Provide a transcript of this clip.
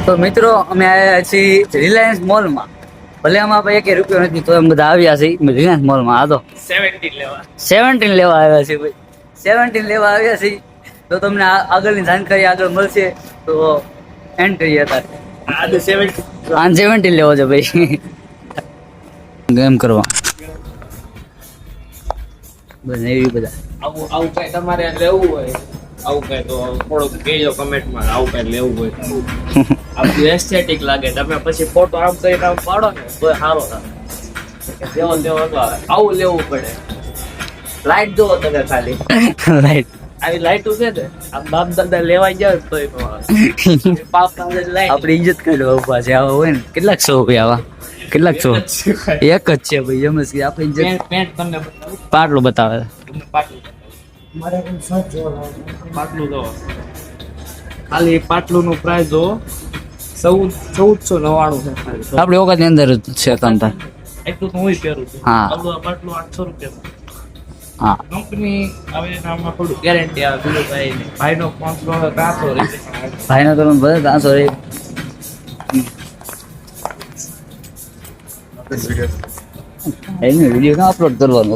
તો મિત્રો અમે આવ્યા છીએ રિલાયન્સ મોલમાં. ભલે આમાં આપણે એક રૂપિયો નથી તો એમ બધા આવ્યા છે રિલાયન્સ મોલમાં. આ તો 17 લેવા આવ્યા છે ભાઈ. 17 લેવા આવ્યા છે. તો તમને આગળની જાણકારી આગળ મળશે. તો એન્ડ કરીએ અત્યારે. 17 લેવો છે ભાઈ. ગેમ કરવા બસ એવી બધા. આવું કઈ તમારે લેવું હોય, આવું કઈ તો થોડુંક કહેજો કમેન્ટમાં. આવું કઈ લેવું હોય આપણું એસ્થેટિક લાગે, તમે પછી ફોટો આમ કરીને આમ પાડો ને તો સારો થાય. જેવો તેવો તો આવે. આવું લેવું પડે. લાઈટ જોવો તમે ખાલી. રાઈટ. આવી લાઈટો છે ને આમ બાપ દાદા લેવાઈ જાય તોય નો આવે. બાપ દાદા લાઈટ આપણી ઇજ્જત કાઢવા ઉભા છે. આવા હોય ને કેટલાક સો ભાઈ આવા કેટલાક સો એક જ છે ભાઈ. એમ જ કે આપણી ઇજ્જત. પેન્ટ તમને બતાવું. પાટલું બતાવે. તમને પાટલું જો ખાલી પાટલું નું પ્રાઇસ જો 1499 છે. આપણી ઓકાતની અંદર જ છે તમતા. એટલું તો હું પહેરું છું. હા. આ પાટલું 800 રૂપિયા. હા કંપની આવે આમાં થોડું ગેરંટી આવે. બીજું ભાઈ ભાઈનો ફોન લો 300 રૂપિયા. ભાઈનો તમે બધા 300 રે. વિડીયો ના અપલોડ કરવાનો.